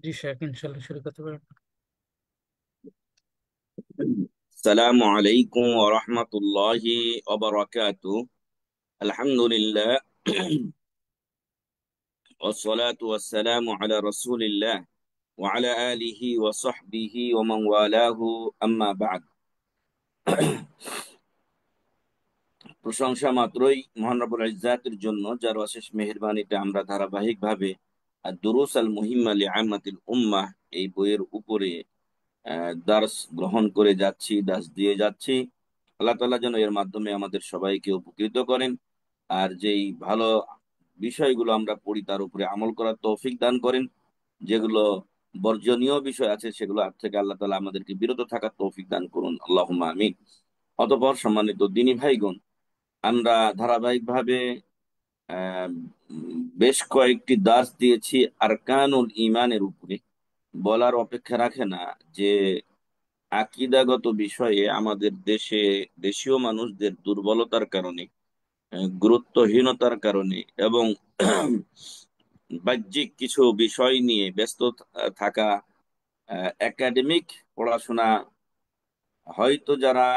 জি শেখ, ইনশাল্লাহ শুরু করতে পারেন। السلام عليكم ورحمة الله وبركاته. الحمد لله. والصلاة والسلام على رسول الله وعلى آله وصحبه ومن والاه. أما بعد. প্রশংসা মাত্রই মহান রব্বুল ইজ্জাতের জন্য, যার অশেষ মেহেরবানিতে আমরা ধারাবাহিকভাবে আর দুরুস আল মুহিম্মা লিআম্মাতিল উম্মাহ এই বইয়ের উপরে দার্স গ্রহণ করে যাচ্ছি, দার্স দিয়ে যাচ্ছি। আল্লাহ তাআলা যেন এর মাধ্যমে আমাদের সবাইকে উপকৃত করেন, আর যেই ভালো বিষয়গুলো আমরা পড়ি তার উপরে আমল করার তৌফিক দান করেন। যেগুলো বর্জনীয় বিষয় আছে সেগুলো থেকে আল্লাহ তাআলা আমাদেরকে বিরত থাকার তৌফিক দান করুন, আল্লাহুম্মা আমিন। অতঃপর সম্মানিত দিনী ভাইগণ, আমরা ধারাবাহিকভাবে আহ বেশ কয়েকটি দার্স দিয়েছি আরকানুল ইমানের উপরে। বলার অপেক্ষা রাখে না যে আকীদাগত বিষয়ে আমাদের দেশে দেশীয় মানুষদের দুর্বলতার কারণে, গুরুত্বহীনতার কারণে এবং বাহ্যিক কিছু বিষয় নিয়ে ব্যস্ত থাকা, একাডেমিক পড়াশোনা হয়তো যারা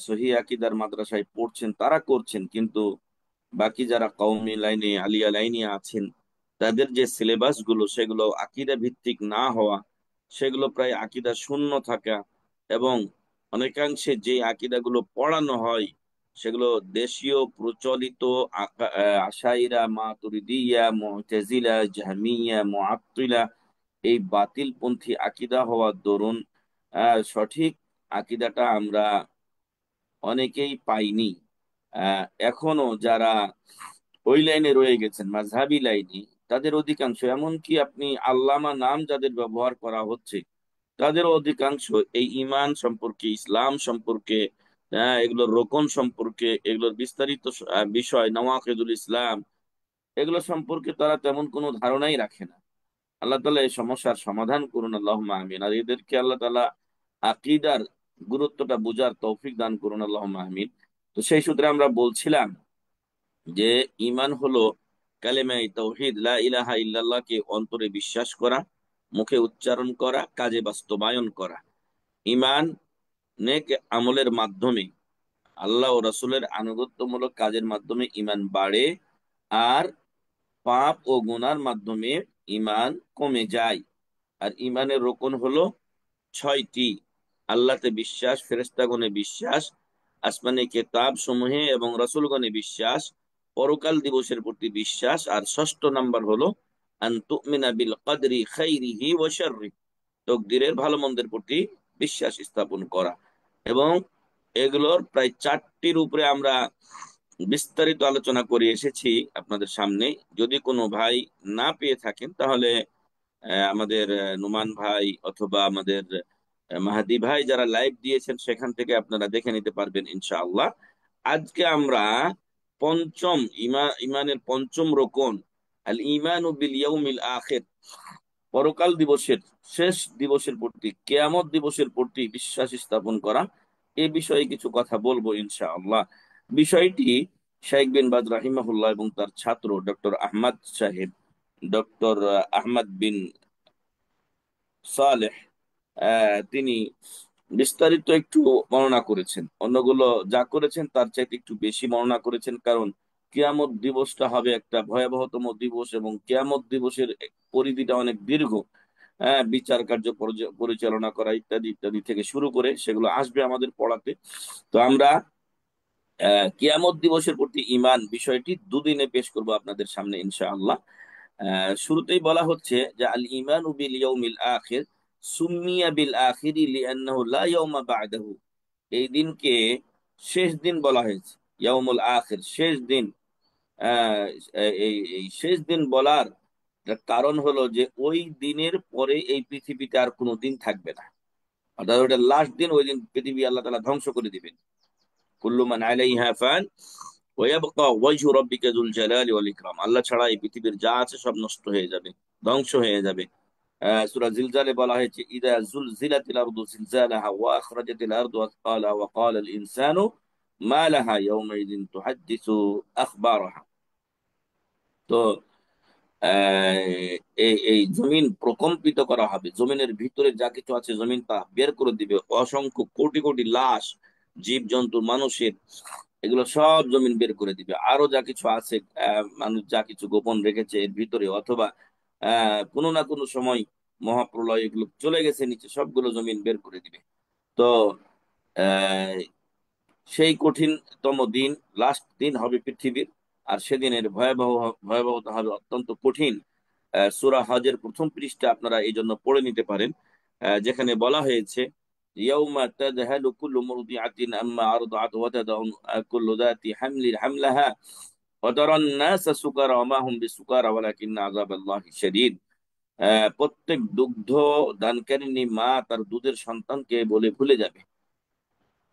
সহি আকীদার মাদ্রাসায় পড়ছেন তারা করছেন, কিন্তু বাকি যারা কওমি লাইনে আলিয়া লাইনে আছেন তাদের যে সিলেবাস গুলো সেগুলো আকীদা ভিত্তিক না হওয়া, সেগুলো প্রায় আকীদা শূন্য থাকা, এবং অনেকাংশে যে আকীদাগুলো পড়ানো হয় সেগুলো দেশীয় প্রচলিত আশাইরা, মাতুরিদিয়া, মু'তাজিলা, জাহমিয়া, মুআত্তিলা এই বাতিলপন্থী আকীদা হওয়ার দরুন সঠিক আকীদাটা আমরা অনেকেই পাইনি। এখনো যারা ওই লাইনে রয়ে গেছেন, মাযহাবী লাইনে, তাদের অধিকাংশ, এমনকি আপনি আল্লামা নাম যাদের ব্যবহার করা হচ্ছে তাদের অধিকাংশ এই ঈমান সম্পর্কে, ইসলাম সম্পর্কে, এগুলোর রোকন সম্পর্কে, এগুলোর বিস্তারিত বিষয় নওয়াকিদুল ইসলাম, এগুলো সম্পর্কে তারা তেমন কোনো ধারণাই রাখে না। আল্লাহ তাআলা এই সমস্যার সমাধান করুন, আল্লাহুম্মা আমিন। আর এদেরকে আল্লাহ তাআলা আকীদার গুরুত্বটা বুঝার তৌফিক দান করুন, আল্লাহুম্মা আমিন। তো সেই সূত্রে আমরা বলছিলাম যে ঈমান হলো কালেমায়ে তাওহীদ, লা ইলাহা ইল্লাল্লাহকে অন্তরে বিশ্বাস করা, মুখে উচ্চারণ করা, কাজে বাস্তবায়ন করা। ঈমান নেক আমলের মাধ্যমে, আল্লাহ ও রাসূলের আনুগত্যমূলক কাজের মাধ্যমে ঈমান বাড়ে, আর পাপ ও গুনার মাধ্যমে ঈমান কমে যায়। আর ঈমানের রোকন হলো ছয়টি: আল্লাহতে বিশ্বাস, ফেরেশতাগণে বিশ্বাস, আসমানি কিতাব সমূহে এবং রাসূলগণে বিশ্বাস, পরকাল দিবসের প্রতি বিশ্বাস, আর ষষ্ঠ নাম্বার হলো আন তুমিনা বিল কদরি খাইরিহি ওয়া শাররিহি, তকদিরের ভালো মন্দের প্রতি বিশ্বাস স্থাপন করা। এবং এগুলোর প্রায় চারটির উপরে আমরা বিস্তারিত আলোচনা করে এসেছি আপনাদের সামনে। যদি কোনো ভাই না পেয়ে থাকেন তাহলে আমাদের নোমান ভাই অথবা আমাদের মাহাদি ভাই যারা লাইভ দিয়েছেন সেখান থেকে আপনারা দেখে নিতে পারবেন ইনশাআল্লাহ। আজকে আমরা ইমানের পঞ্চম রোকন, আল ঈমানু বিল ইয়াউমিল আখির, পরকাল দিবসের, শেষ দিবসের প্রতি, কিয়ামত দিবসের প্রতি বিশ্বাস স্থাপন করা, এ বিষয়ে কিছু কথা বলবো ইনশাআল্লাহ। বিষয়টি শাইখ বিন বাজ রাহিমাহুল্লাহ এবং তার ছাত্র ডক্টর আহমদ সাহেব, ডক্টর আহমদ বিন সালেহ, তিনি বিস্তারিত একটু বর্ণনা করেছেন। অন্যগুলো যা করেছেন তার চাইতে একটু বেশি বর্ণনা করেছেন, কারণ কিয়ামত দিবসটা হবে একটা ভয়াবহতম দিবস এবং কিয়ামত দিবসের পরিধিটা অনেক দীর্ঘ। বিচার কার্য পরিচালনা করা ইত্যাদি ইত্যাদি থেকে শুরু করে সেগুলো আসবে আমাদের পড়াতে। তো আমরা কিয়ামত দিবসের প্রতি ঈমান বিষয়টি দুদিনে পেশ করব আপনাদের সামনে ইনশাআল্লাহ। শুরুতেই বলা হচ্ছে যে আল ঈমানু বিল ইয়াউমিল আখির সুম্মিয়া বিল আখিরি লিআন্নাহু লা ইয়াউমা বা'দাহু, এই দিনকে শেষ দিন বলা হয়েছে, ইয়াউমুল আখির, শেষ দিন। আহ, এই এই শেষ দিন বলার কারণ হলো যে ওই দিনের পরে এই পৃথিবীতে আর কোনো দিন থাকবে না, অর্থাৎ ওটা লাস্ট দিন। ওই দিন পৃথিবী আল্লাহ তাআলা ধ্বংস করে দিবেন। কুল্লু মান আলাইহা ফান ওয়া ইয়াবকা ওয়াজহু রাব্বিকা যুল জালালি ওয়াল ইকরাম, আল্লাহ ছাড়া এই পৃথিবীর যা আছে সব নষ্ট হয়ে যাবে, ধ্বংস হয়ে যাবে। সূরা জিলজালে বলা হয়েছে ইদা জুলজিলাতিল আরদু জিলজালাহা ওয়া আখরাজাতিল আরদু আসকালাহা ওয়া ক্বালাল ইনসানু মা লাহা ইয়াওমাইযিন তুহাদ্দিসু আখবারাহা। তো এই এই জমিন প্রকম্পিত করা হবে, জমিনের ভিতরে যা কিছু আছে জমিন তা বের করে দিবে, অসংখ্য কোটি কোটি লাশ, জীব জন্তু, মানুষের, এগুলো সব জমিন বের করে দিবে। আরো যা কিছু আছে, মানুষ যা কিছু গোপন রেখেছে এর ভিতরে, অথবা কোনো না কোনো সময় মহাপ্রলয় এগুলো চলে গেছে নিচে, সবগুলো জমিন বের করে দিবে। তো আহ সেই কঠিনতম দিন, লাস্ট দিন হবে পৃথিবীর। আর সেদিনের ভয়াবহতা হবে অত্যন্ত কঠিন। সূরা হজের প্রথম পৃষ্ঠা আপনারা এই জন্য পড়ে নিতে পারেন, যেখানে বলা হয়েছে ইয়াউমা তাযহালু কুল্লু মুরদিআতিন আম্মা আরদাআত ওয়া তাদাউ কুল্লু যাতি হামলিন হামলাহা ওয়া তারান নাসা সুকারা ওয়া মা হুম বিসুকারা ওয়ালাকিন্না আযাবাল্লাহি শাদীদ। প্রত্যেক দুগ্ধ দানকারিণী মা তার দুধের সন্তানকে বলে ভুলে যাবে,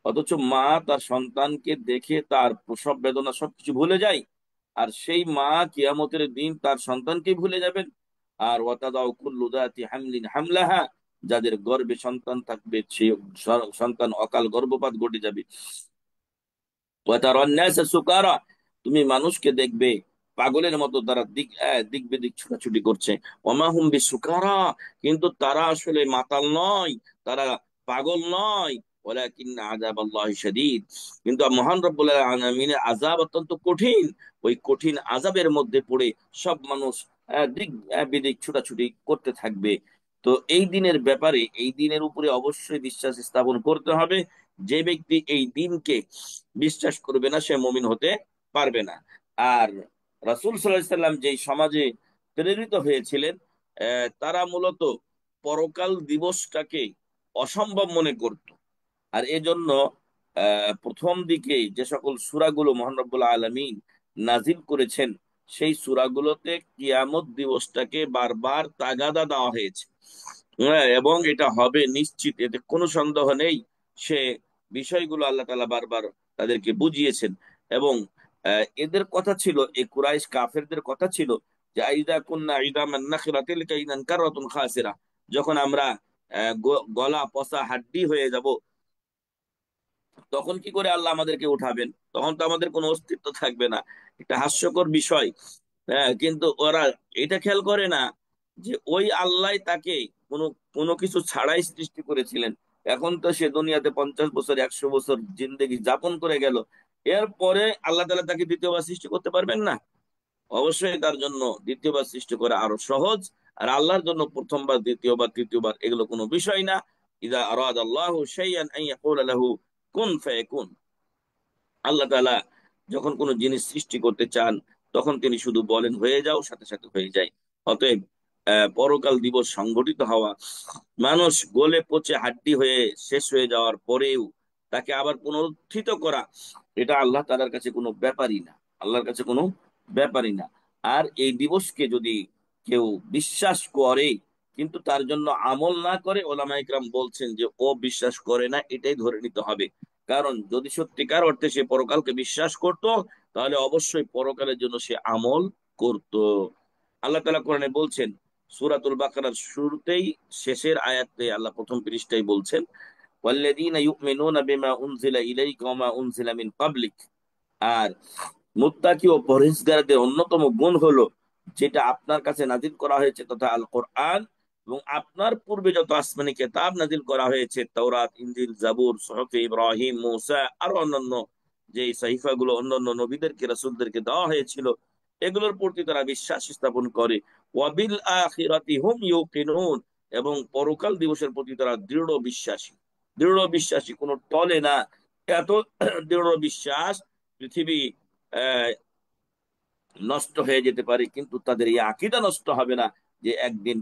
অথচ মা তার সন্তানকে দেখে তার প্রসব বেদনা সবকিছু ভুলে যায়। আর সেই মা কিয়ামতের দিন তার সন্তানকে ভুলে যাবেন। আর ওয়াতাদাউ কুল্লু যাতি হামলিন হামলাহা, যাদের গর্ভে সন্তান থাকবে সেই সন্তান অকাল গর্ভপাত ঘটে যাবে। ওয়াতারান নাসা সুকারা, তুমি মানুষকে দেখবে পাগলের মতো তারা দিক বেদিক ছুটাছুটি করছে। ওমা হুম বিসুকারা, কিন্তু তারা আসলে মাতাল নয়, তারা পাগল নয়। ওয়ালাকিন্না আযাবাল্লাহি শাদীদ, কিন্তু মহান রব্বুল আলামিনের আযাব অত্যন্ত কঠিন। ওই কঠিন আযাবের মধ্যে পড়ে সব মানুষ দিক বিদিক ছুটাছুটি করতে থাকবে। তো এই দিনের ব্যাপারে, এই দিনের উপরে অবশ্যই বিশ্বাস স্থাপন করতে হবে। যে ব্যক্তি এই দিনকে বিশ্বাস করবে না সে মুমিন হতে পারবে না। আর রাসূল সাল্লাল্লাহু আলাইহি সাল্লাম যেই সমাজে প্রেরিত হয়েছিলেন, তারা মূলত পরকাল দিবসটাকে অসম্ভব মনে করত। আর এজন্য প্রথম দিকে যে সকল সূরাগুলো মহান রব্বুল আলামিন নাজিল করেছেন, সেই সূরাগুলোতে কিয়ামত দিবসটাকে বারবার তাগাদা দেওয়া হয়েছে। এবং এটা হবে নিশ্চিত, এতে কোনো সন্দেহ নেই। সে বিষয়গুলো আল্লাহ তাআলা বারবার তাদেরকে বুঝিয়েছেন। এবং এদের কথা ছিল, এই কুরাইশ কাফেরদের কথা ছিল যে আইদা কুন্না ইদামান নাখিরা তিলকা ইদান কাররাতুন খাসিরা, যখন আমরা গলা পচা হাড্ডি হয়ে যাব, তখন কি করে আল্লাহ আমাদেরকে উঠাবেন? তখন তো আমাদের কোনো অস্তিত্ব থাকবে না। একটা হাস্যকর বিষয়। কিন্তু ওরা এটা খেয়াল করে না যে ওই আল্লাহ তাকে কোনো কোনো কিছু ছাড়াই সৃষ্টি করেছিলেন। এখন তো সে দুনিয়াতে 50 বছর 100 বছর জিন্দেগি যাপন করে গেল, এরপরে আল্লাহ তাআলা তাকে দ্বিতীয়বার সৃষ্টি করতে পারবেন না? অবশ্যই তার জন্য দ্বিতীয়বার সৃষ্টি করা আরো সহজ। আর আল্লাহর জন্য প্রথমবার, দ্বিতীয়বার, তৃতীয়বার এগুলো কোনো বিষয় না। ইযা আরাদাল্লাহু শাইআন আন ইয়াকুলা লাহু কুন ফায়াকুন। আল্লাহ তাআলা যখন কোনো জিনিস সৃষ্টি করতে চান, তখন তিনি শুধু বলেন হয়ে যাও, সাথে সাথে হয়ে যায়। অতএব পরকাল দিবস সংঘটিত হওয়া, মানুষ গলে পচে হাড্ডি হয়ে শেষ হয়ে যাওয়ার পরেও তাকে আবার পুনরুত্থিত করা, এটা আল্লাহ তাআলার কাছে কোনো ব্যাপারই না, আল্লাহর কাছে কোনো ব্যাপারই না। আর এই দিবসকে যদি কেউ বিশ্বাস করে কিন্তু তার জন্য আমল না করে, ওলামা ইকরাম বলছেন যে ও বিশ্বাস করে না, এটাই ধরে নিতে হবে। কারণ যদি সত্যিকার অর্থে সে পরকালকে বিশ্বাস করত, তাহলে অবশ্যই পরকালের জন্য সে আমল করত। আল্লাহ তাআলা কোরআনে বলছেন, সূরাতুল বাকারার শুরুতেই শেষের আয়াতে আল্লাহ প্রথম পৃষ্ঠায় বলছেন, ওয়াল্লাযীনা ইউমিনুনা বিমা উনজিলা ইলাইকা ওয়া মা উনজিলা মিন ক্বাবলিক। আর মুত্তাকি ও পরহেজগারদের অন্যতম গুণ হলো যেটা আপনার কাছে নাজিল করা হয়েছে তথা আল কোরআন, এবং আপনার পূর্বে যত আসমানি কিতাব নাজিল করা হয়েছে, তাওরাত, ইনজিল, জাবুর, সুহুফ ইব্রাহিম, মূসা, আরো অন্যান্য যে সহিফাগুলো অন্যান্য নবীদেরকে রাসূলদেরকে দেওয়া হয়েছিল, এগুলোর প্রতি তারা বিশ্বাস স্থাপন করে। ওয়াবিল আখিরাতি হুম ইউকিনুন, এবং পরকাল দিবসের প্রতি তারা দৃঢ় বিশ্বাসী। দৃঢ় বিশ্বাসী, কোনো টলে না। এত দৃঢ় বিশ্বাস, পৃথিবী আহ নষ্ট হয়ে যেতে পারে কিন্তু তাদের এই আকীদা নষ্ট হবে না যে একদিন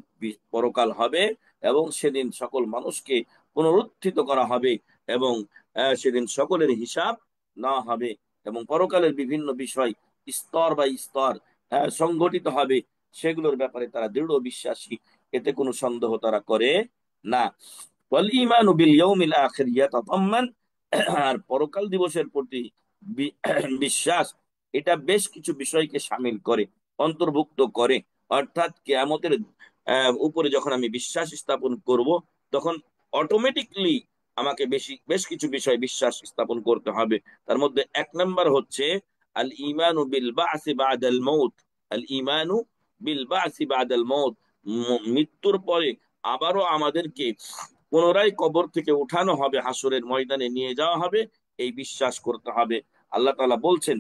পরকাল হবে এবং সেদিন সকল মানুষকে পুনরুত্থিত করা হবে, এবং সেদিন সকলের হিসাব নেওয়া হবে, এবং পরকালের বিভিন্ন বিষয় স্তর বাই স্তর সংগঠিত হবে, সেগুলোর ব্যাপারে তারা দৃঢ় বিশ্বাসী। এতে কোনো সন্দেহ তারা করে না। ওয়াল ঈমানু বিল ইয়াউমিল আখির ইয়াতাতাম্মান, আর পরকাল দিবসের প্রতি বিশ্বাস, এটা বেশ কিছু বিষয়কে শামিল করে, অন্তর্ভুক্ত করে। অর্থাৎ কিয়ামতের উপরে যখন আমি বিশ্বাস স্থাপন করব, তখন অটোমেটিকলি আমাকে বেশ কিছু বিষয় বিশ্বাস স্থাপন করতে হবে। তার মধ্যে এক নাম্বার হচ্ছে আল ইমানু বিল বা'সি বাদাল মাউত। আল ইমানু বিল বাসি বাদাল মউত, মৃত্যুর পরে আবারও আমাদেরকে পুনরায় কবর থেকে উঠানো হবে, হাসরের ময়দানে নিয়ে যাওয়া হবে, এই বিশ্বাস করতে হবে। আল্লাহ তাআলা বলছেন,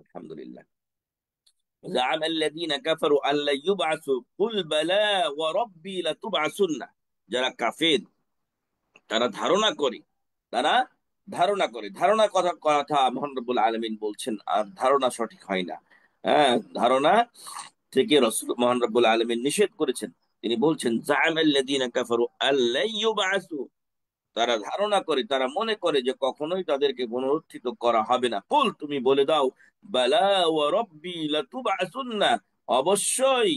আলহামদুলিল্লাহ, زعم الذين كفروا أن لن يبعثوا قل بلى وربي لتبعثن। যারা কাফের তারা ধারণা করে, তারা ধারণা কথা কথা মহান রব্বুল আলামিন বলছেন, আর ধারণা সঠিক হয় না। হ্যাঁ, ধারণা থেকে রসুল মহান রব্বুল আলামিন নিষেধ করেছেন। তিনি বলছেন, জাআমাল্লাযীনা কাফারু আল্লা ইউবআসু, তারা ধারণা করে, তারা মনে করে যে কখনোই তাদেরকে পুনরুত্থিত করা হবে না। কুল, তুমি বলে দাও, বালা ওয়া রব্বি লাতুবআসুন্না, অবশ্যই,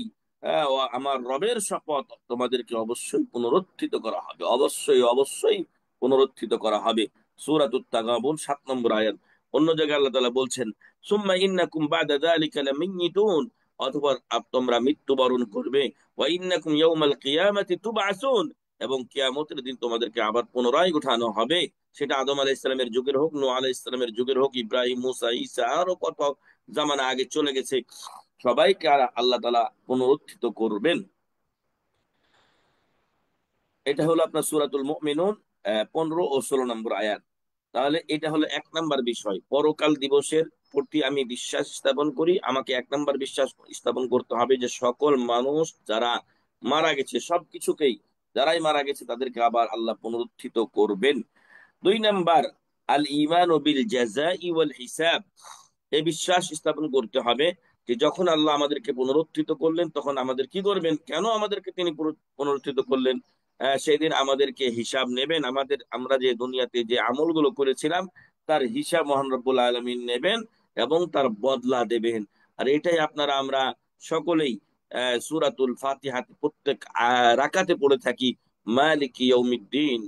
আমার রবের শপথ, তোমাদেরকে অবশ্যই পুনরুত্থিত করা হবে, অবশ্যই অবশ্যই পুনরুত্থিত করা হবে। সূরাতুত তাগাবুন 7 নম্বর আয়াত। অন্য জায়গায় আল্লাহ তাআলা বলছেন, সুম্মা ইন্নাকুম বাদা যালিকা লামাইয়িতুন, অতঃপর তোমরা মৃত্যুবরণ করবে, ওয়া ইন্নাকুম ইয়াউমাল কিয়ামাতি তুবআসুন, এবং কিয়ামতের দিন তোমাদেরকে আবার পুনরায় উঠানো হবে। সেটা আদম আলাইহিস সালামের যুগের হোক, নূহ আলাইহিস সালামের যুগের হোক, ইব্রাহিম, মুসা, ঈসা, আরো কত জামানা আগে চলে গেছে, সবাইকে আল্লাহ তাআলা পুনরুত্থিত করবেন। এটা হলো আপনার সূরাতুল মুমিনুন 15 ও 16 নম্বর আয়াত। তাহলে এটা হলো 1 নম্বর বিষয়, পরকাল দিবসের প্রতি আমি বিশ্বাস স্থাপন করি। আমাকে 1 নম্বর বিশ্বাস স্থাপন করতে হবে যে সকল মানুষ যারা মারা গেছে, সবকিছুকেই, যারাই মারা গেছে তাদেরকে আবার আল্লাহ পুনরুত্থিত করবেন। 2 নম্বর, আল ঈমান বিল জাযাই ওয়াল হিসাব, এই বিশ্বাস স্থাপন করতে হবে যে যখন আল্লাহ আমাদেরকে পুনরুত্থিত করলেন, তখন আমাদের কি করবেন, কেন আমাদেরকে তিনি পুনরুত্থিত করলেন। সেদিন আমাদেরকে হিসাব নেবেন, আমরা যে দুনিয়াতে যে আমলগুলো করেছিলাম তার হিসাব মহান রব্বুল আলামিন নেবেন এবং তার বদলা দেবেন। আর এটাই আমরা সকলেই সূরাতুল ফাতিহাতে প্রত্যেক রাকাতে পড়ে থাকি, মালিক ইয়াউমিদ্দিন,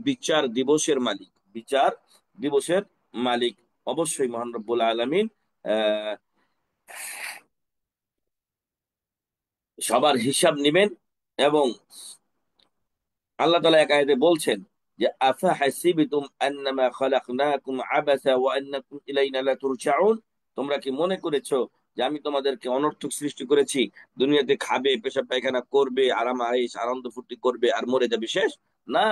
বিচার দিবসের মালিক, বিচার দিবসের মালিক। অবশ্যই মহান রব্বুল আলামিন আহ সবার হিসাব নেবেন। এবং আল্লাহ তাআলা এক আয়াতে বলছেন যে, আফা হাসিবতুম আন্নামা খালাকনাকুম আবাসা ওয়া আন্নাকুম ইলাইনা লা তুরজাউন, তোমরা কি মনে করেছো যে আমি তোমাদেরকে অনর্থক সৃষ্টি করেছি, দুনিয়াতে খাবে, পেশাব পায়খানা করবে, আরাম আয়েশ আনন্দ ফুর্তি করবে আর মরে যাবে, শেষ? না,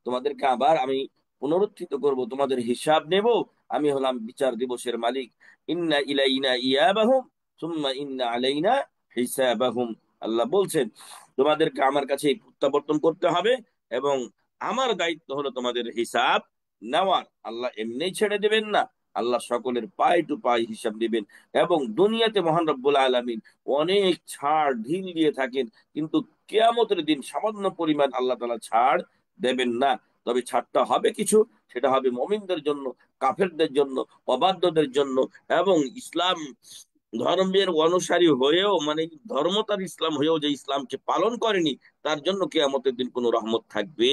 তোমাদেরকে আবার আমি পুনরুত্থিত করব, তোমাদের হিসাব নেব, আমি হলাম বিচার দিবসের মালিক। ইন্না ইলাইনা ইয়াবাহুম সুম্মা ইন্না আলাইনা হিসাবাহুম। আল্লাহ বলছেন, তোমাদেরকে আমার কাছে প্রত্যাবর্তন করতে হবে এবং আমার দায়িত্ব হলো তোমাদের হিসাব নেওয়ার। আল্লাহ এমনি ছেড়ে দেবেন না, আল্লাহ সকলের পাই টু পাই হিসাব নেবেন। এবং দুনিয়াতে মহান রব্বুল আলামিন অনেক ছাড় ঢিল দিয়ে থাকেন, কিন্তু কিয়ামতের দিন সামান্য পরিমাণ আল্লাহ তাআলা ছাড় দেবেন না। তবে ছাড়টা হবে কিছু, সেটা হবে মুমিনদের জন্য, কাফেরদের জন্য, অবাধ্যদের জন্য, এবং ইসলাম ধর্মের অনুসারী হয়েও, মানে ধর্মতার ইসলাম হয়েও যে ইসলামকে পালন করেনি, তার জন্য কিয়ামতের দিন কোনো রহমত থাকবে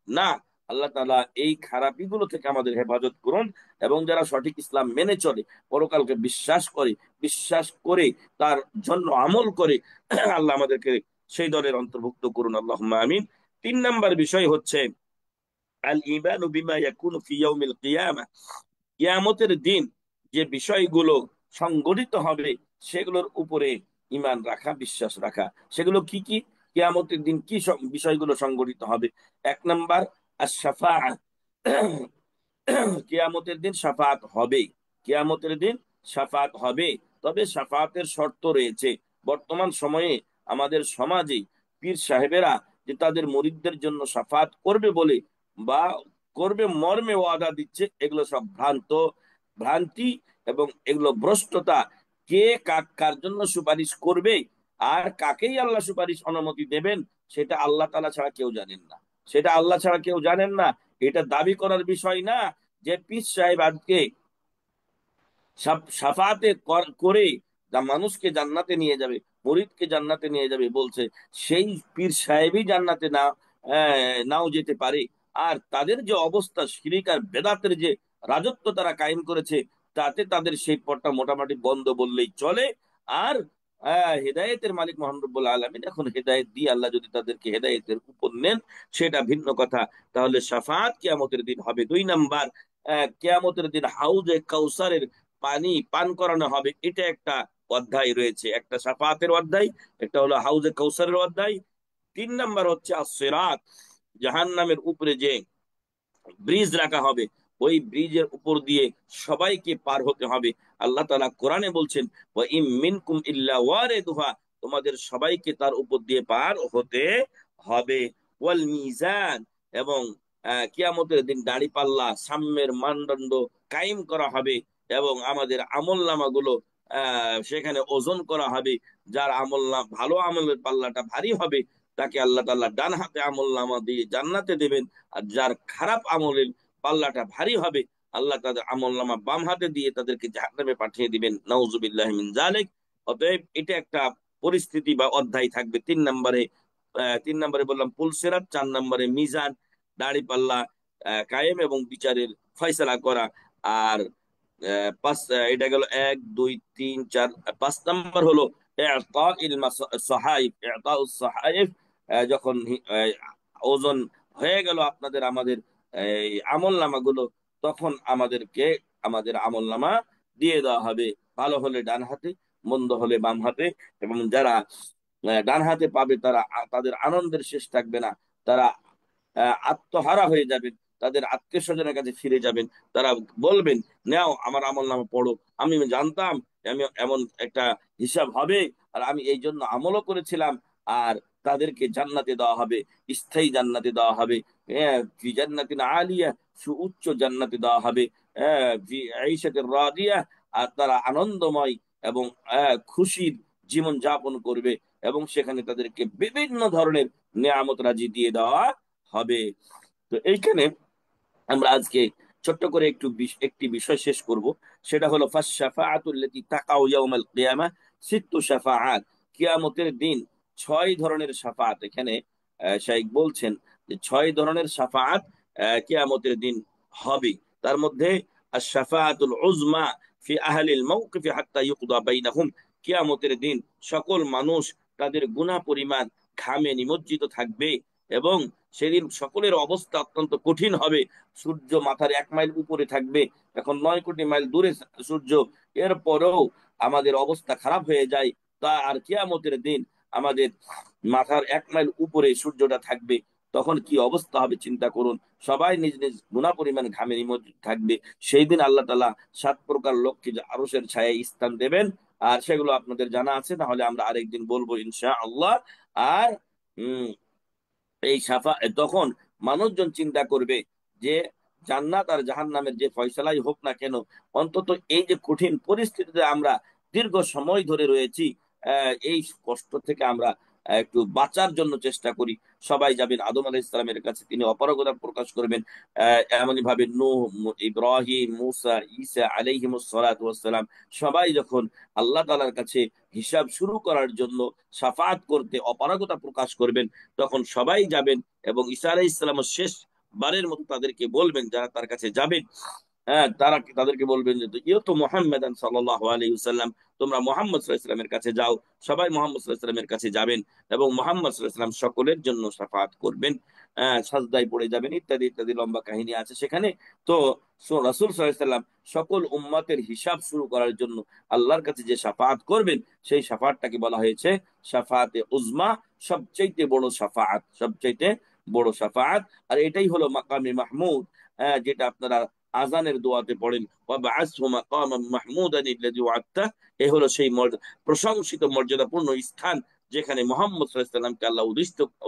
না। আল্লাহ তাআলা এই খারাপিগুলো থেকে আমাদের হেফাজত করুন। এবং যারা সঠিক ইসলাম মেনে চলে, পরকালকে বিশ্বাস করে তার জন্য আমল করে, আল্লাহ আমাদেরকে সেই দলের অন্তর্ভুক্ত করুন, আল্লাহুম্মা আমিন। 3 নম্বর বিষয় হচ্ছে আল ঈমানু বিমা ইয়াকুনু ফি ইয়াউমিল কিয়ামা, কিয়ামতের দিন যে বিষয়গুলো সংগঠিত হবে সেগুলোর উপরে ইমান রাখা, বিশ্বাস রাখা। সেগুলো কি কি? কিয়ামতের দিন কি বিষয়গুলো সংগঠিত হবে? 1 নম্বর, আশ-শাফাআহ, কিয়ামতের দিন শাফাআত হবে, কিয়ামতের দিন শাফাআত হবে। তবে শাফাআতের শর্ত রয়েছে। বর্তমান সময়ে আমাদের সমাজে পীর সাহেবেরা যে তাদের মুরিদদের জন্য শাফাআত করবে বলে বা করবে মর্মে ওয়াদা দিচ্ছে, এগুলো সব ভ্রান্তি এবং এগুলো ভ্রষ্টতা। কে কার জন্য সুপারিশ করবে আর কাকেই আল্লাহ সুপারিশ অনুমতি দেবেন, সেটা আল্লাহ তাআলা ছাড়া কেউ জানেন না, সেটা আল্লাহ ছাড়া কেউ জানেন না। এটা দাবি করার বিষয় না যে পীর সাহেব আজকে সাফাতে করে যা মানুষকে জান্নাতে নিয়ে যাবে, মুরিদকে জান্নাতে নিয়ে যাবে বলছে, সেই পীর সাহেবই জান্নাতে নাও যেতে পারে। আর তাদের যে অবস্থা, শিরিক আর বেদাতের যে রাজত্ব তারা কায়েম করেছে, তাতে তাদের সেই পথটা মোটামুটি বন্ধ বললেই চলে। আর হেদায়েতের মালিক মহান রব্বুল আলামিন এখন হেদায়েত দিয়ে আল্লাহ যদি তাদেরকে হেদায়েতের উপর নেন, সেটা ভিন্ন কথা। তাহলে শাফাআত কিয়ামতের দিন হবে। 2 নাম্বার, কিয়ামতের দিন হাউজে কাউসারের পানি পান করানো হবে, এটা একটা অধ্যায় রয়েছে, একটা শাফাতের অধ্যায়, একটা হলো হাউজে কাউসারের অধ্যায়। 3 নাম্বার হচ্ছে as-সিরাত, জাহান্নামের উপরে যে ব্রিজ রাখা হবে, ওই ব্রিজের উপর দিয়ে সবাইকে পার হতে হবে। আল্লাহ তাআলা কোরআনে বলছেন, ওয়া ইম মিনকুম ইল্লা ওয়ারিদুহা, তোমাদের সবাইকে তার উপর দিয়ে পার হতে হবে। ওয়াল মিজান, এবং কিয়ামতের দিন দাঁড়িপাল্লা, সাম্যের মানদণ্ড কায়েম করা হবে, এবং আমাদের আমলনামাগুলো সেখানে ওজন করা হবে। যার ভালো আমলের পাল্লাটা ভারী হবে, তাকে আল্লাহ তাআলা ডান হাতে আমলনামা দিয়ে জান্নাতে দেবেন। আর যার খারাপ আমলের পাল্লাটা ভারী হবে, আল্লাহ তাদের আমলনামা বাম হাতে দিয়ে তাদেরকে জাহান্নামে পাঠিয়ে দিবেন, নাউজুবিল্লাহি মিন যালিক। অতএব এটা একটা পরিস্থিতি বা অধ্যায় থাকবে। 3 নম্বরে, 3 নম্বরে বললাম পুলসেরাত, 4 নম্বরে মিজান, দাড়ি পাল্লা কায়েম এবং বিচারের ফয়সালা করা। আর এটা গেল 1 2 3 4। 5 নম্বর হলো সাহাইফ, যখন ওজন হয়ে গেল আপনাদের আমাদের এই আমল নামাগুলো, তখন আমাদেরকে আমাদের আমল নামা দিয়ে দেওয়া হবে, ভালো হলে ডান হাতে, মন্দ হলে বাম হাতে। এবং যারা ডান হাতে পাবে, তারা তাদের আনন্দের শেষ থাকবে না, তারা আত্মহারা হয়ে যাবেন, তাদের আত্মীয় স্বজনের কাছে ফিরে যাবেন, তারা বলবেন, নাও আমার আমল নামা পড়ো, আমি জানতাম আমি এমন একটা হিসাব হবে, আর আমি এই জন্য আমলও করেছিলাম। আর তাদেরকে জান্নাতে দেওয়া হবে, স্থায়ী জান্নাতে দেওয়া হবে, ফি জান্নাতিন আলিয়া, সুউচ্চ জান্নাতে দেওয়া হবে, ফি আইশাতির রাদিয়া, আর তারা আনন্দময় এবং খুশির জীবন যাপন করবে, এবং সেখানে তাদেরকে বিভিন্ন ধরনের নিয়ামত রাজি দিয়ে দেওয়া হবে। তো এইখানে আমরা আজকে ছোট্ট করে একটি বিষয় শেষ করব, সেটা হলো ফাশ-শাফাআতুল্লাতী তাকাউ ইয়াউমাল কিয়ামা সিত্তু শাফাআত। কিয়ামতের দিন 6 ধরনের শাফাআত, এখানে শাইখ বলছেন যে 6 ধরনের শাফাআত কিয়ামতের দিন হবে। তার মধ্যে আশ-শাফাআতুল উযমা ফি আহলিল মাওকিফি হাত্তা ইউকদা বাইনাহুম, কিয়ামতের দিন সকল মানুষ তাদের গুনাহ পরিমাণ ঘামে নিমজ্জিত থাকবে, এবং সেদিন সকলের অবস্থা অত্যন্ত কঠিন হবে। সূর্য মাথার 1 মাইল উপরে থাকবে, এখন 9 কোটি মাইল দূরে সূর্য, এরপরেও আমাদের অবস্থা খারাপ হয়ে যায়। তা আর কিয়ামতের দিন আমাদের মাথার 1 মাইল উপরে সূর্যটা থাকবে, তখন কি অবস্থা হবে চিন্তা করুন। সবাই নিজ নিজ গুনাহ পরিমাণ ঘামে নিমজ্জিত থাকবে। সেই দিন আল্লাহ তাআলা 7 প্রকার লোককে যে আরশের ছায়ায় স্থান দেবেন, আর সেগুলো আপনাদের জানা আছে, তাহলে আমরা আরেকদিন বলবো ইনশাআল্লাহ। আর উম এই তখন মানুষজন চিন্তা করবে যে জান্নাত আর জাহান্নামের যে ফয়সালাই হোক না কেন, অন্তত এই যে কঠিন পরিস্থিতিতে আমরা দীর্ঘ সময় ধরে রয়েছি, এই কষ্ট থেকে আমরা একটু বাঁচার জন্য চেষ্টা করি। সবাই যাবেন আদম আলাইহিস সালামের কাছে, তিনি অপারগতা প্রকাশ করবেন। এমনই ভাবে নূহ, ইব্রাহিম, মুসা, ঈসা আলাইহিমুস সালাতু ওয়াস সালাম, সবাই যখন আল্লাহ তাআলার কাছে হিসাব শুরু করার জন্য শাফাআত করতে অপারগতা প্রকাশ করবেন, তখন সবাই যাবেন, এবং ঈসা আলাইহিস সালাম শেষ বারের মতো তাদেরকে বলবেন, যারা তার কাছে যাবেন, তারা তাদেরকে বলবেন যে ইয়ো তো মুহাম্মাদান সাল্লাল্লাহু আলাইহি ওয়াসাল্লাম, তোমরা মুহাম্মদ সাল্লাল্লাহু আলাইহি ওয়াসাল্লামের কাছে যাও। সবাই মুহাম্মদ সাল্লাল্লাহু আলাইহি ওয়াসাল্লামের কাছে যাবেন, এবং মুহাম্মদ সাল্লাল্লাহু আলাইহি ওয়াসাল্লাম সকলের জন্য শাফাআত করবেন, সাজদায় পড়ে যাবেন, ইত্যাদি ইত্যাদি লম্বা কাহিনী আছে সেখানে। তো রাসূল সাল্লাল্লাহু আলাইহি ওয়াসাল্লাম সকল উম্মতের হিসাব শুরু করার জন্য আল্লাহর কাছে যে শাফাআত করবেন, সেই শাফাআতটাকে বলা হয়েছে শাফাআতে উজমা, সবচাইতে বড় শাফাআত, সবচাইতে বড় শাফাআত। আর এটাই হলো মাকামে মাহমুদ, যেটা আপনারা আজানের দোয়াতে পড়েন, ওয়াবআসহু মাকামান মাহমুদান আল্লাযী ওয়া'আদতা। এ হলো সেই প্রশংসিত মর্যাদাপূর্ণ স্থান, যেখানে মুহাম্মদ সাল্লাল্লাহু আলাইহি ওয়াসাল্লামকে আল্লাহ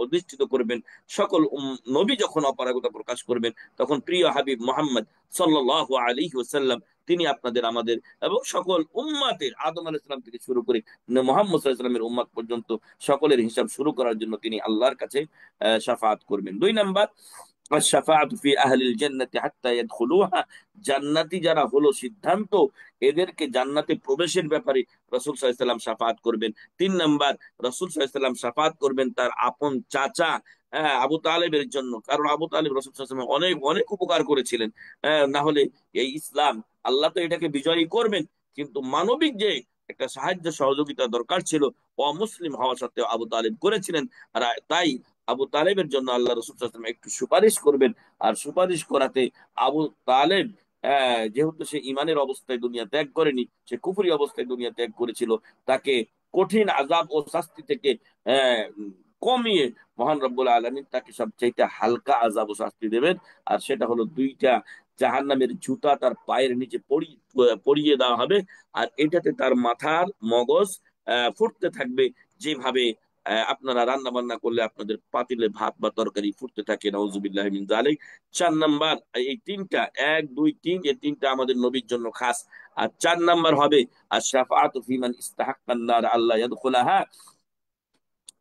অধিষ্ঠিত করবেন। সকল নবী যখন অপারগতা প্রকাশ করবেন, তখন প্রিয় হাবিব মুহাম্মদ সাল্লাল্লাহু আলাইহি ওয়াসাল্লাম, তিনি আপনাদের আমাদের এবং সকল উম্মাতের, আদম আলাইহিস সালাম থেকে শুরু করে মুহাম্মদ সাল্লাল্লাহু আলাইহি ওয়াসাল্লামের উম্মত পর্যন্ত সকলের হিসাব শুরু করার জন্য তিনি আল্লাহর কাছে শাফাআত করবেন। 2 নাম্বার, আশ-শাফাআতু ফি আহলিল জান্নাতি হাত্তা ইয়াদখুলুহা, জান্নাতি যারা হলো সিদ্ধান্ত, এদেরকে জান্নাতে প্রবেশের ব্যাপারে রাসূল সাল্লাল্লাহু আলাইহি ওয়াসাল্লাম শাফাআত করবেন। 3 নাম্বার, রাসূল সাল্লাল্লাহু আলাইহি ওয়াসাল্লাম শাফাআত করবেন তার আপন চাচা আবু তালেবের জন্য, কারণ আবু তালেব রাসূল সাল্লাল্লাহু আলাইহি ওয়াসাল্লাম অনেক অনেক উপকার করেছিলেন। না হলে এই ইসলাম, আল্লাহ তো এটাকে বিজয়ী করবেন, কিন্তু মানবিক যে একটা সাহায্য সহযোগিতা দরকার ছিল, অমুসলিম হওয়া সত্ত্বেও আবু তালেব করেছিলেন। আর তাই আবু তালেবের জন্য আল্লাহ রাসূল সাল্লাল্লাহু আলাইহি ওয়াসাল্লাম একটু সুপারিশ করবেন, আর সুপারিশ করাতে আবু তালেব যেহেতু সে ইমানের অবস্থায় দুনিয়া ত্যাগ করেনি, সে কুফরি অবস্থায় দুনিয়া ত্যাগ করেছিল, তাকে কঠিন আযাব ও শাস্তি থেকে কমিয়ে মহান রব্বুল আলামিন তাকে সবচাইতে হালকা আযাব ও শাস্তি দেবেন। আর সেটা হলো দুইটা জাহান্নামের জুতা তার পায়ের নিচে পরিয়ে দেওয়া হবে। আর এটাতে তার মাথার মগজ ফুটতে থাকবে, যেভাবে আপনারা রান্না বান্না করলে আপনাদের পাতিলে ভাত বা তরকারি ফুটতে থাকে, নাউজুবিল্লাহ মিন যালিক। 4 নাম্বার, এই তিনটা, 1, 2, 3, এই তিনটা আমাদের নবীর জন্য খাস। আর 4 নাম্বার হবে আর শাফাআতু ফিমান ইস্তাহাক্কান নার আল্লাহ ইয়াদখুলাহা।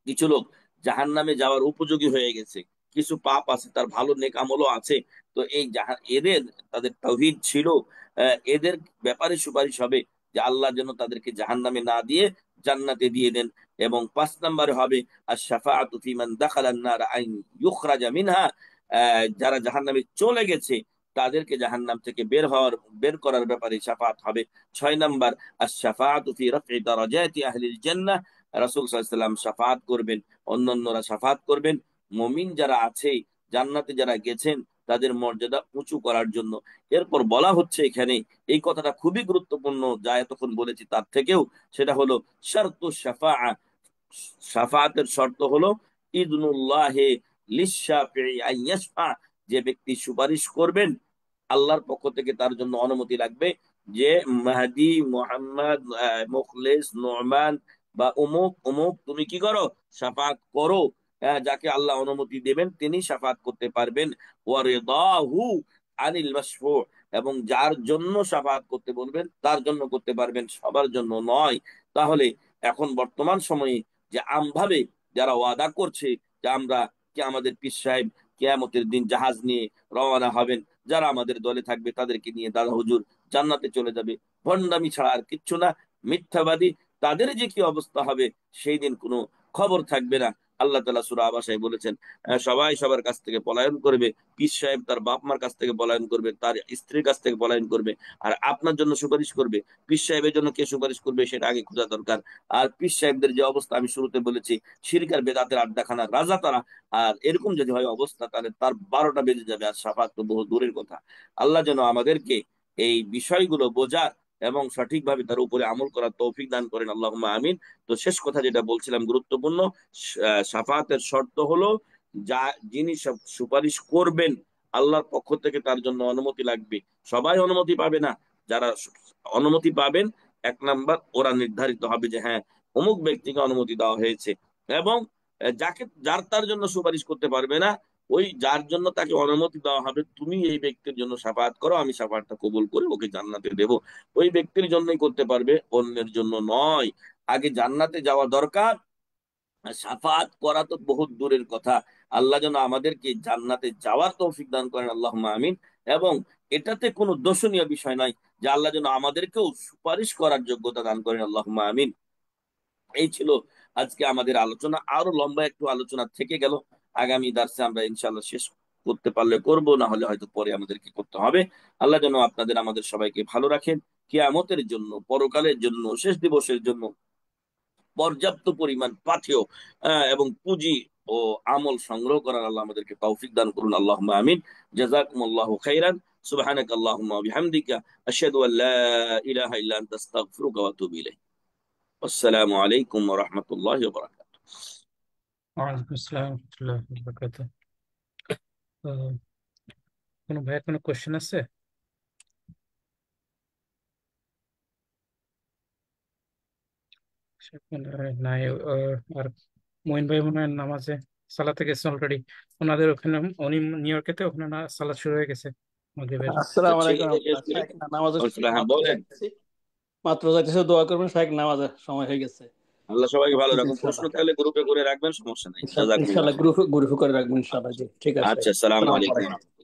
কিছু লোক জাহান্নামে যাওয়ার উপযোগী হয়ে গেছে, কিছু পাপ আছে, তার ভালো নেক আমলও আছে, তো এই এদের, তাদের তাওহীদ ছিল, এদের ব্যাপারে সুপারিশ হবে যে আল্লাহ যেন তাদেরকে জাহান্নামে না দিয়ে জান্নাতে দিয়ে দেন। এবং 5 নম্বরে হবে আর শাফাআতু ফিমান দাখালান নার আইন ইউখরাজা মিনহা। যারা জাহান্নামে চলে গেছে তাদেরকে জাহান্নাম থেকে বের করার ব্যাপারে শাফাআত হবে। 6 নাম্বার আর শাফাআতু ফি রাফঈ দারাজাতি আহলিল জান্নাহ। রাসূল সাল্লাল্লাহু আলাইহি ওয়াসাল্লাম শাফাআত করবেন, অন্যান্যরা শাফাআত করবেন মুমিন যারা আছে, জান্নাতে যারা গেছেন, তাদের মর্যাদা উঁচু করার জন্য। এরপর বলা হচ্ছে এখানে, এই কথাটা খুবই গুরুত্বপূর্ণ যা এতক্ষণ বলেছি তার থেকেও, সেটা হলো শারতু শাফাআ। শাফাআতের শর্ত হলো ইদনুল্লাহে লিশাফিঈ আন ইয়াশফা। যে ব্যক্তি সুপারিশ করবেন, আল্লাহর পক্ষ থেকে তার জন্য অনুমতি লাগবে যে মাহদি, মুহাম্মদ, মুখলিস, নোমান বা অমুক অমুক তুমি কি করো, শাফাত করো। যাকে আল্লাহ অনুমতি দেবেন তিনি শাফাত করতে পারবেন। ওয়ারিদাহু আনিল মাশফু। এবং যার জন্য শাফাত করতে বলবেন তার জন্য করতে পারবেন, সবার জন্য নয়। তাহলে এখন বর্তমান সময়ে যে আমভাবে যারা ওয়াদা করছে যে আমরা, কি আমাদের পীর সাহেব কিয়ামতের দিন জাহাজ নিয়ে রওনা হবেন, যারা আমাদের দলে থাকবে তাদেরকে নিয়ে দাদা হুজুর জান্নাতে চলে যাবে, ভণ্ডামি ছাড়া আর কিচ্ছু না, মিথ্যাবাদী, তাদের যে কি অবস্থা হবে সেই দিন কোনো খবর থাকবে না। আল্লাহ তাআলা সূরা আবাসায় বলেছেন, সবাই সবার কাছ থেকে পলায়ন করবে। পীর সাহেব তার বাপ মার কাছ থেকে পলায়ন করবে, তার স্ত্রীর কাছ থেকে পলায়ন করবে, আর আপনার জন্য সুপারিশ করবে। পীর সাহেবের জন্য কে সুপারিশ করবে সেটা আগে খোঁজা দরকার। আর পীর সাহেবদের যে অবস্থা আমি শুরুতে বলেছি, শিরক আর বেদাতের আড্ডাখানার রাজা তারা। আর এরকম যদি হয় অবস্থা, তাহলে তার 12টা বেজে যাবে, আর শাফাত তো বহু দূরের কথা। আল্লাহ যেন আমাদেরকে এই বিষয়গুলো বোঝার এবং সঠিকভাবে তার উপরে আমল করার তৌফিক দান করেন, আল্লাহুম্মা আমিন। তো শেষ কথা যেটা বলছিলাম গুরুত্বপূর্ণ, শাফাতের শর্ত হলো যা, যিনি সুপারিশ করবেন আল্লাহর পক্ষ থেকে তার জন্য অনুমতি লাগবে। সবাই অনুমতি পাবে না, যারা অনুমতি পাবেন, 1 নাম্বার ওরা নির্ধারিত হবে যে হ্যাঁ অমুক ব্যক্তিকে অনুমতি দেওয়া হয়েছে। এবং যার তার জন্য সুপারিশ করতে পারবে না, ওই যার জন্য তাকে অনুমতি দেওয়া হবে, তুমি এই ব্যক্তির জন্য শাফাআত করো, আমি শাফাআতটা কবুল করে ওকে জান্নাতে দেব, ওই ব্যক্তির জন্যই করতে পারবে, অন্যের জন্য নয়। আগে জান্নাতে যাওয়া দরকার, আর শাফাআত করা তো বহুত দূরের কথা। আল্লাহ যেন আমাদেরকে জান্নাতে যাওয়ার তৌফিক দান করেন, আল্লাহুম্মা আমিন। এবং এটাতে কোনো দোষণীয় বিষয় নয় যে আল্লাহ যেন আমাদেরকেও সুপারিশ করার যোগ্যতা দান করেন, আল্লাহুম্মা আমিন। এই ছিল আজকে আমাদের আলোচনা, আরো লম্বা একটু আলোচনা থেকে গেল, আগামী দার্সে আমরা ইনশাআল্লাহ শেষ করতে পারলে করব, না হলে হয়তো পরে আমাদেরকে করতে হবে। আল্লাহ যেন আপনাদের আমাদের সবাইকে ভালো রাখেন, কিয়ামতের জন্য, পরকালের জন্য, শেষ দিবসের জন্য পর্যাপ্ত পরিমাণ পাথেয় এবং পুঁজি ও আমল সংগ্রহ করার আল্লাহ আমাদেরকে তৌফিক দান করুন, আল্লাহুম্মা আমিন। জাযাকুমুল্লাহু খাইরান। সুবহানাকা আল্লাহুম্মা ওয়া বিহামদিকা আশহাদু আল লা ইলাহা ইল্লা আনতা আস্তাগফিরুকা ওয়া আতুবু ইলাইক। আসসালামু আলাইকুম ওয়া রাহমাতুল্লাহি ওয়া বারাকাতুহু। ওয়ালাইকুম আসসালাম ওয়া রাহমাতুল্লাহি ওয়া বারাকাতুহু। তো কোনো ভাইয়ের কোনো কোশ্চেন আছে? নাই। আর মঈন ভাই মনে হয় নামাজে সালাতে গেছে অলরেডি। ওনাদের ওখানে, উনি নিউ ইয়র্কেতে, ওখানে না সালাত শুরু হয়ে গেছে মাগরিবের। আচ্ছা, আসসালামু আলাইকুম ছেলেটা শেষ রহমতুল্লাহ। করে শাহেখ নামাজে হ্যাঁ মাত্র বলেন। যাইতেছি, মাত্র যাইতেছে, দোয়া করবেন, শাহেখ নামাজের সময় হয়ে গেছে। আল্লাহ সবাইকে ভালো জি রাখুন, প্রশ্ন ইনশাল্লাহ, থাকলে গ্রুপে করে রাখবেন, সমস্যা নাই। জাযাকুমুল্লাহ ইনশাল্লাহ খাইর। গ্রুপ গ্রুপ করে রাখবেন ইনশাল্লাহ। জি ঠিক আছে, আচ্ছা, আসসালামু আসসালামু আলাইকুম। আলাইকুম।